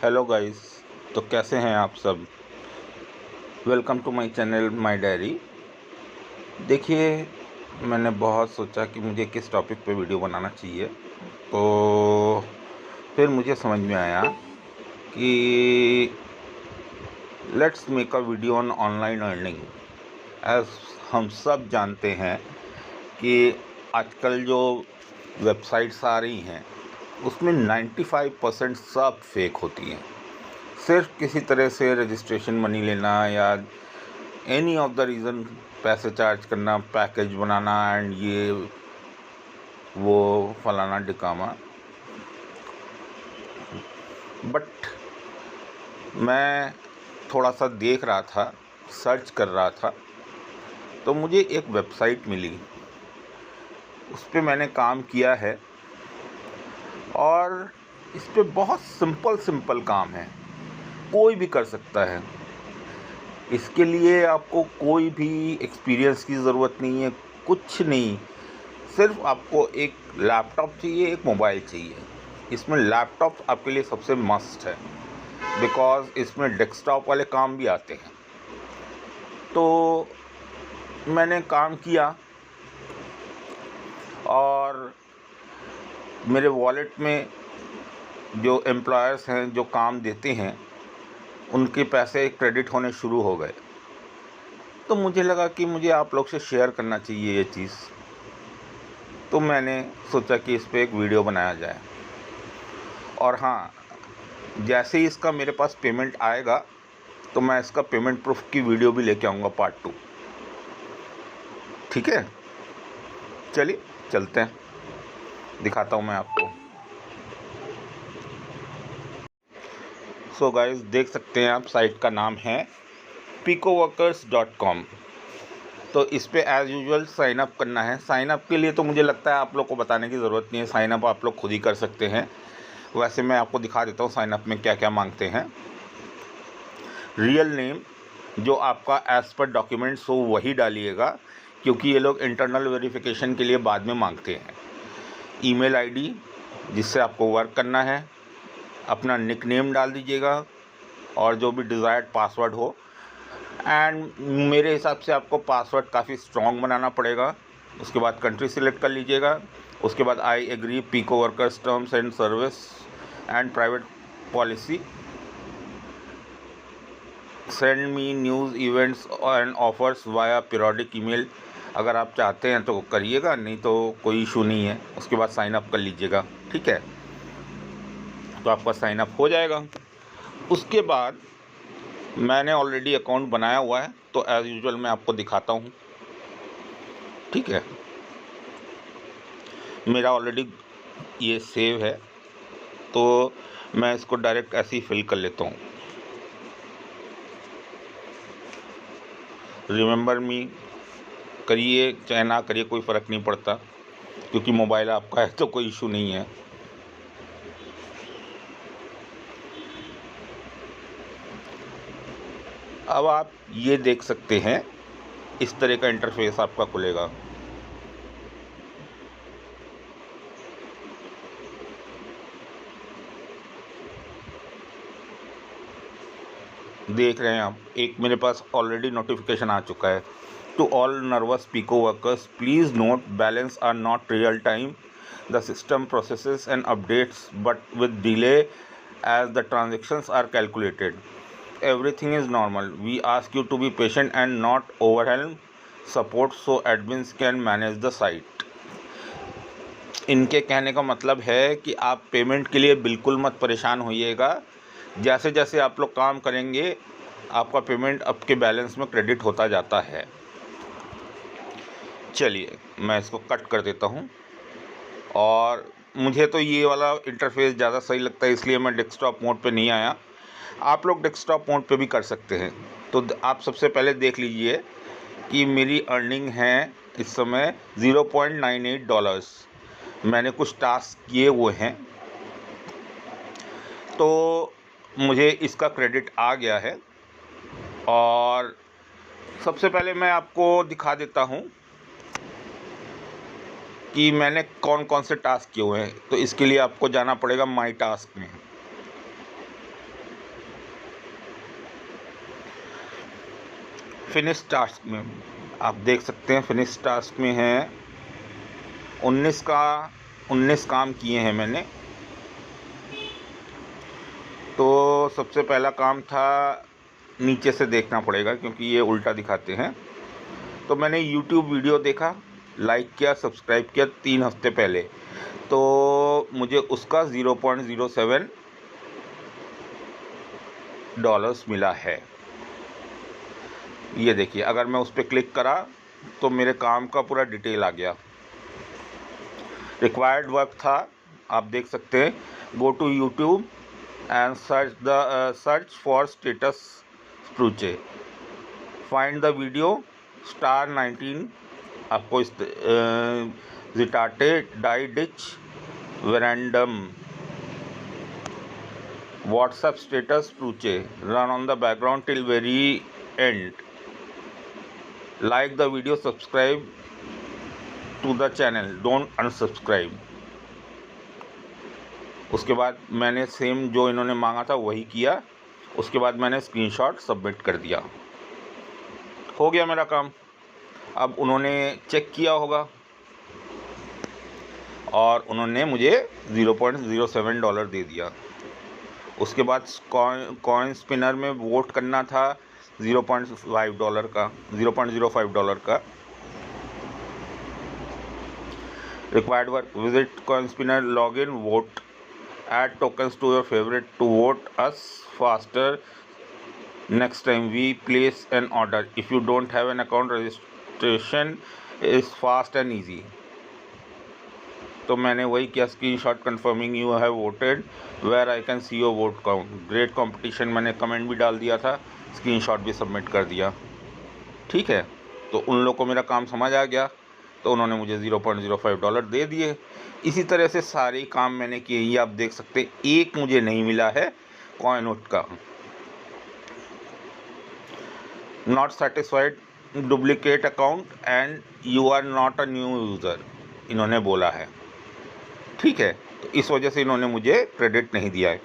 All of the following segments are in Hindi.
Hello guys. तो कैसे हैं आप सब। Welcome to my channel my diary. देखिए, मैंने बहुत सोचा कि मुझे किस टॉपिक पे वीडियो बनाना चाहिए, तो फिर मुझे समझ में आया कि let's make a video on online earning. As हम सब जानते हैं कि आजकल जो वेबसाइट्स आ रही हैं उसमें 95% सब फेक होती हैं। सिर्फ किसी तरह से रजिस्ट्रेशन मनी लेना या एनी ऑफ द रीज़न पैसे चार्ज करना, पैकेज बनाना एंड ये वो फलाना डिकामा। बट मैं थोड़ा सा देख रहा था, सर्च कर रहा था, तो मुझे एक वेबसाइट मिली। उस पर मैंने काम किया है और इस पे बहुत सिंपल काम है, कोई भी कर सकता है। इसके लिए आपको कोई भी एक्सपीरियंस की ज़रूरत नहीं है, कुछ नहीं। सिर्फ आपको एक लैपटॉप चाहिए, एक मोबाइल चाहिए। इसमें लैपटॉप आपके लिए सबसे मस्ट है, बिकॉज़ इसमें डेस्कटॉप वाले काम भी आते हैं। तो मैंने काम किया और मेरे वॉलेट में जो एम्प्लॉयर्स हैं, जो काम देते हैं, उनके पैसे क्रेडिट होने शुरू हो गए। तो मुझे लगा कि मुझे आप लोग से शेयर करना चाहिए ये चीज़। तो मैंने सोचा कि इस पे एक वीडियो बनाया जाए। और हाँ, जैसे ही इसका मेरे पास पेमेंट आएगा तो मैं इसका पेमेंट प्रूफ की वीडियो भी लेके आऊँगा, पार्ट 2। ठीक है, चलिए चलते हैं, दिखाता हूँ मैं आपको। सो गाइस, देख सकते हैं आप, साइट का नाम है picoworkers.com। तो इस पे एज़ यूजुअल साइन अप करना है। साइन अप के लिए तो मुझे लगता है आप लोग को बताने की ज़रूरत नहीं है, साइन अप आप लोग खुद ही कर सकते हैं। वैसे मैं आपको दिखा देता हूँ साइन अप में क्या क्या मांगते हैं। रियल नेम जो आपका एज़ पर डॉक्यूमेंट्स हो वही डालिएगा, क्योंकि ये लोग इंटरनल वेरिफिकेशन के लिए बाद में मांगते हैं। ईमेल आईडी जिससे आपको वर्क करना है, अपना निकनेम डाल दीजिएगा और जो भी डिज़ायर्ड पासवर्ड हो। एंड मेरे हिसाब से आपको पासवर्ड काफ़ी स्ट्रॉन्ग बनाना पड़ेगा। उसके बाद कंट्री सिलेक्ट कर लीजिएगा। उसके बाद I agree Pico Workers terms and service and private policy, send me news events and offers via periodic email. अगर आप चाहते हैं तो करिएगा, नहीं तो कोई इशू नहीं है। उसके बाद साइन अप कर लीजिएगा, ठीक है। तो आपका साइन अप हो जाएगा। उसके बाद मैंने ऑलरेडी अकाउंट बनाया हुआ है, तो एज़ यूजुअल मैं आपको दिखाता हूँ, ठीक है। मेरा ऑलरेडी ये सेव है, तो मैं इसको डायरेक्ट ऐसे ही फिल कर लेता हूँ। रिमेंबर मी करिए चाहे ना करिए, कोई फ़र्क नहीं पड़ता, क्योंकि मोबाइल आपका है तो कोई इशू नहीं है। अब आप ये देख सकते हैं, इस तरह का इंटरफेस आपका खुलेगा। देख रहे हैं आप, एक मेरे पास ऑलरेडी नोटिफिकेशन आ चुका है। To all nervous Pico Workers, please note balance are not real time, the system processes and updates but with delay as the transactions are calculated. Everything is normal. We ask you to be patient and not overwhelm support so admins can manage the site. इनके कहने का मतलब है कि आप पेमेंट के लिए बिल्कुल मत परेशान होइएगा। जैसे जैसे आप लोग काम करेंगे आपका पेमेंट आपके बैलेंस में क्रेडिट होता जाता है। चलिए मैं इसको कट कर देता हूँ। और मुझे तो ये वाला इंटरफेस ज़्यादा सही लगता है, इसलिए मैं डेस्कटॉप मोड पे नहीं आया। आप लोग डेस्कटॉप मोड पे भी कर सकते हैं। तो आप सबसे पहले देख लीजिए कि मेरी अर्निंग है इस समय $0.98। मैंने कुछ टास्क किए हुए हैं, तो मुझे इसका क्रेडिट आ गया है। और सबसे पहले मैं आपको दिखा देता हूँ कि मैंने कौन कौन से टास्क किए हुए हैं। तो इसके लिए आपको जाना पड़ेगा माई टास्क में। फिनिश टास्क में आप देख सकते हैं, फिनिश टास्क में है 19 काम किए हैं मैंने। तो सबसे पहला काम था, नीचे से देखना पड़ेगा क्योंकि ये उल्टा दिखाते हैं। तो मैंने YouTube वीडियो देखा, लाइक किया, सब्सक्राइब किया 3 हफ्ते पहले, तो मुझे उसका $0.07 मिला है। ये देखिए, अगर मैं उस पर क्लिक करा तो मेरे काम का पूरा डिटेल आ गया। रिक्वायर्ड वर्क था, आप देख सकते हैं, go to YouTube and search for status स्प्रूचे, फाइंड द वीडियो स्टार 19 आपको जिटाटे डाई डिच वेरेंडम व्हाट्सएप स्टेटस स्प्रूचे, run on the background till very end, like the video, subscribe to the channel, don't unsubscribe. उसके बाद मैंने सेम जो इन्होंने मांगा था वही किया। उसके बाद मैंने स्क्रीनशॉट सबमिट कर दिया, हो गया मेरा काम। अब उन्होंने चेक किया होगा और उन्होंने मुझे $0.07 दे दिया। उसके बाद कॉइन स्पिनर में वोट करना था $0.05 का। Required work, visit CoinSpinner, log in, vote, add tokens to your favorite to vote us faster next time we place an order. If you don't have an account, registration is fast and easy. तो मैंने वही किया, screenshot confirming you have voted where I can see your vote count, great competition, मैंने कमेंट भी डाल दिया था, स्क्रीनशॉट भी सबमिट कर दिया। ठीक है, तो उन लोगों को मेरा काम समझ आ गया, तो उन्होंने मुझे $0.05 दे दिए। इसी तरह से सारे काम मैंने किए, ये आप देख सकते। एक मुझे नहीं मिला है कॉइनवुड का। Not satisfied, duplicate account and you are not a new user, इन्होंने बोला है। ठीक है, तो इस वजह से इन्होंने मुझे क्रेडिट नहीं दिया है।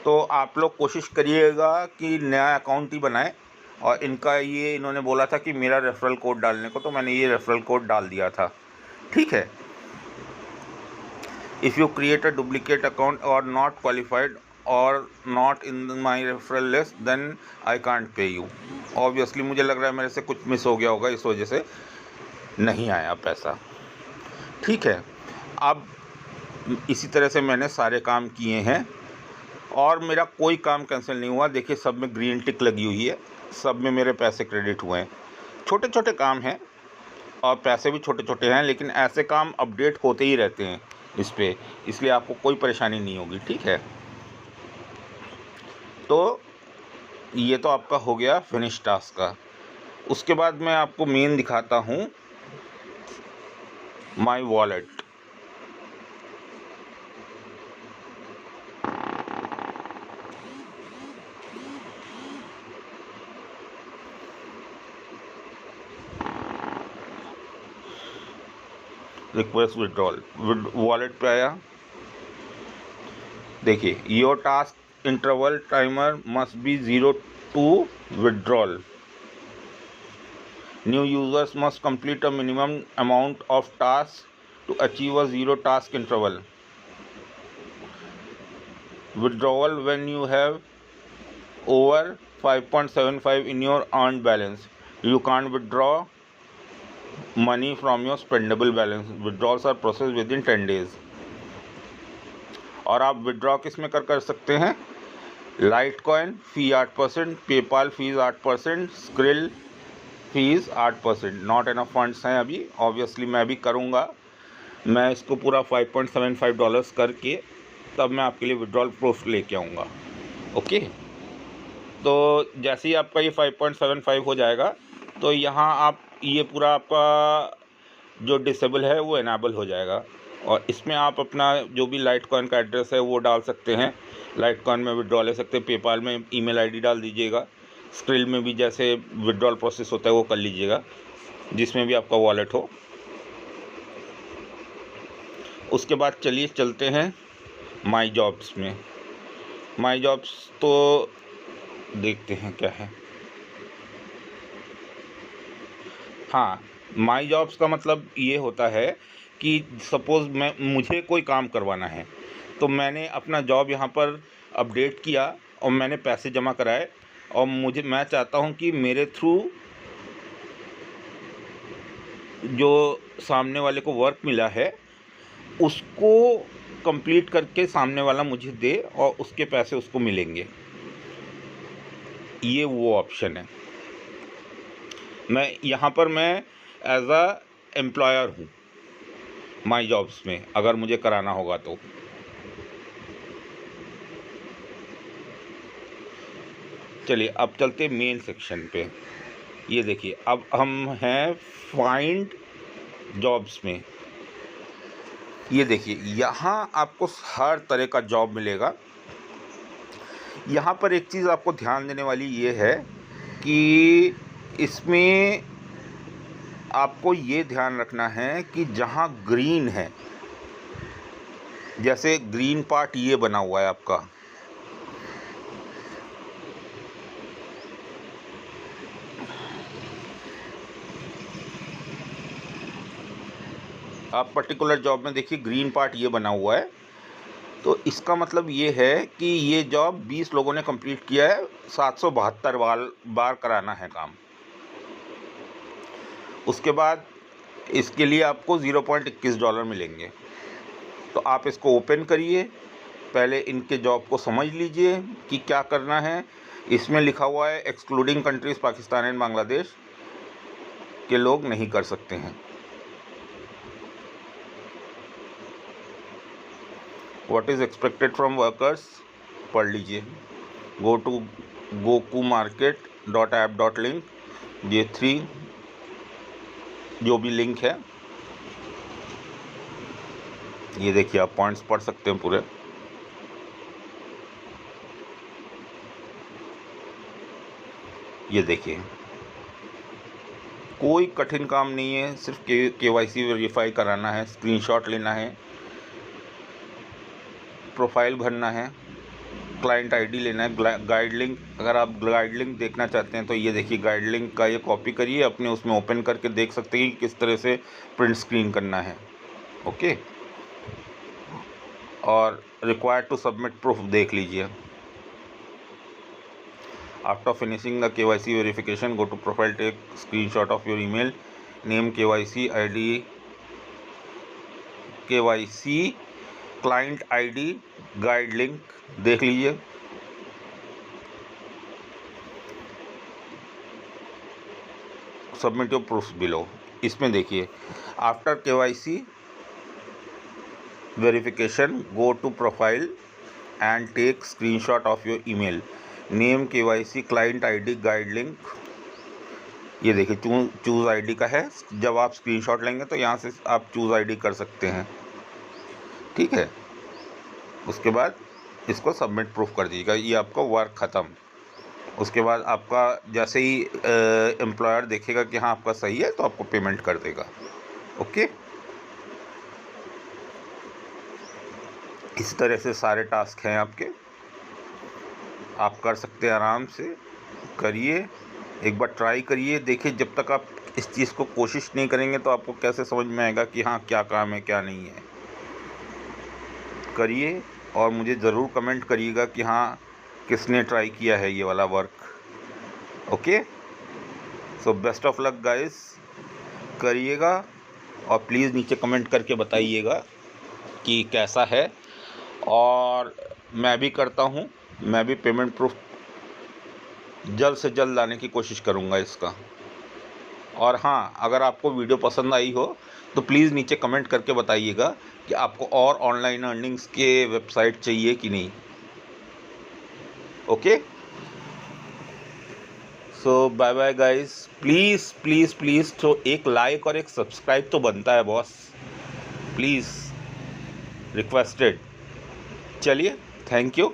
तो आप लोग कोशिश करिएगा कि नया अकाउंट ही बनाएं। और इनका ये इन्होंने बोला था कि मेरा रेफरल कोड डालने को, तो मैंने ये रेफरल कोड डाल दिया था। ठीक है, if you create a duplicate account और नॉट क्वालिफाइड और not in my referral list then I can't pay you. Obviously मुझे लग रहा है मेरे से कुछ मिस हो गया होगा, इस वजह से नहीं आया पैसा। ठीक है, अब इसी तरह से मैंने सारे काम किए हैं और मेरा कोई काम कैंसिल नहीं हुआ। देखिए, सब में ग्रीन टिक लगी हुई है, सब में मेरे पैसे क्रेडिट हुए हैं। छोटे छोटे काम हैं और पैसे भी छोटे छोटे हैं, लेकिन ऐसे काम अपडेट होते ही रहते हैं इस पे, इसलिए आपको कोई परेशानी नहीं होगी। ठीक है, तो ये तो आपका हो गया फिनिश टास्क का। उसके बाद मैं आपको मेन दिखाता हूँ my wallet. Request withdrawal, wallet पे आया। देखिए, your task interval timer must be 0 to withdrawal. New users must complete a minimum amount of tasks to achieve a 0 task interval. Withdrawal when you have over 5.75 in your earned balance. You can't withdraw money from your spendable balance. Withdrawals are processed within 10 days. और आप विड्रॉ किस में कर सकते हैं? Light coin fee 8%, PayPal fees 8%, skill fees 8%। Not enough funds हैं अभी, ऑब्वियसली मैं भी करूँगा। मैं इसको पूरा $5.75 करके तब मैं आपके लिए विड्रॉल प्रूफ लेके आऊँगा। ओके, तो जैसे ही आपका ये 5.75 हो जाएगा तो यहाँ आप ये पूरा आपका जो डिसेबल है वो इनेबल हो जाएगा। और इसमें आप अपना जो भी लाइट कॉइन का एड्रेस है वो डाल सकते हैं। लाइट कॉइन में विड्रॉ ले सकते हैं, पेपाल में ईमेल आईडी डाल दीजिएगा, स्क्रिल में भी जैसे विड्रॉल प्रोसेस होता है वो कर लीजिएगा, जिसमें भी आपका वॉलेट हो। उसके बाद चलिए चलते हैं माई जॉब्स में। माई जॉब्स तो देखते हैं क्या है। हाँ, माई जॉब्स का मतलब ये होता है कि सपोज़ मुझे कोई काम करवाना है, तो मैंने अपना जॉब यहाँ पर अपडेट किया और मैंने पैसे जमा कराए, और मैं चाहता हूँ कि मेरे थ्रू जो सामने वाले को वर्क मिला है उसको कंप्लीट करके सामने वाला मुझे दे और उसके पैसे उसको मिलेंगे। ये वो ऑप्शन है। मैं एज अ एम्प्लॉयर हूँ माई जॉब्स में, अगर मुझे कराना होगा तो। चलिए अब चलते मेन सेक्शन पे। ये देखिए, अब हम हैं फाइंड जॉब्स में। ये देखिए, यहाँ आपको हर तरह का जॉब मिलेगा। यहाँ पर एक चीज़ आपको ध्यान देने वाली ये है कि इसमें आपको ये ध्यान रखना है कि जहाँ ग्रीन है, जैसे ग्रीन पार्ट ये बना हुआ है आपका, आप पर्टिकुलर जॉब में देखिए ग्रीन पार्ट ये बना हुआ है, तो इसका मतलब ये है कि ये जॉब 20 लोगों ने कंप्लीट किया है, 772 बार कराना है काम। उसके बाद इसके लिए आपको $0.21 मिलेंगे। तो आप इसको ओपन करिए, पहले इनके जॉब को समझ लीजिए कि क्या करना है। इसमें लिखा हुआ है excluding countries Pakistan and Bangladesh के लोग नहीं कर सकते हैं। What is expected from workers पढ़ लीजिए। गो टू gokumarket.app.link, ये 3 जो भी लिंक है, ये देखिए आप पॉइंट्स पढ़ सकते हैं पूरे। ये देखिए, कोई कठिन काम नहीं है, सिर्फ KYC वेरीफाई कराना है, स्क्रीनशॉट लेना है, प्रोफाइल भरना है, क्लाइंट आईडी लेना है, गाइड लिंक, अगर आप गाइड लिंक देखना चाहते हैं तो ये देखिए गाइड लिंक का ये कॉपी करिए, अपने उसमें ओपन करके देख सकते हैं कि किस तरह से प्रिंट स्क्रीन करना है। ओके, और रिक्वायर्ड टू सबमिट प्रूफ देख लीजिए। After finishing the KYC verification, go to profile, take screenshot of your email, name, KYC ID, KYC client ID, guide link देख लीजिए। सबमिट योर प्रूफ बिलो, इसमें देखिए after KYC verification, go to profile and take screenshot of your email, name, KYC client ID, guide link. ये देखिए चूज़ आईडी का है, जब आप स्क्रीनशॉट लेंगे तो यहाँ से आप चूज़ आईडी कर सकते हैं। ठीक है, उसके बाद इसको सबमिट प्रूफ कर दीजिएगा, ये आपका वर्क ख़त्म। उसके बाद आपका जैसे ही एम्प्लॉयर देखेगा कि हाँ आपका सही है तो आपको पेमेंट कर देगा। ओके, इस तरह से सारे टास्क हैं आपके, आप कर सकते हैं, आराम से करिए, एक बार ट्राई करिए। देखिए, जब तक आप इस चीज़ को कोशिश नहीं करेंगे तो आपको कैसे समझ में आएगा कि हाँ क्या काम है क्या नहीं है। करिए और मुझे ज़रूर कमेंट करिएगा कि हाँ किसने ट्राई किया है ये वाला work. Okay, so best of luck guys, करिएगा और प्लीज़ नीचे कमेंट करके बताइएगा कि कैसा है। और मैं भी करता हूँ, मैं भी पेमेंट प्रूफ जल्द से जल्द लाने की कोशिश करूँगा इसका। और हाँ, अगर आपको वीडियो पसंद आई हो तो प्लीज़ नीचे कमेंट करके बताइएगा कि आपको और ऑनलाइन अर्निंग्स के वेबसाइट चाहिए कि नहीं। Okay, so bye bye guys, please please please तो एक लाइक और एक सब्सक्राइब तो बनता है बॉस, प्लीज़ रिक्वेस्टेड। चलिए, थैंक यू।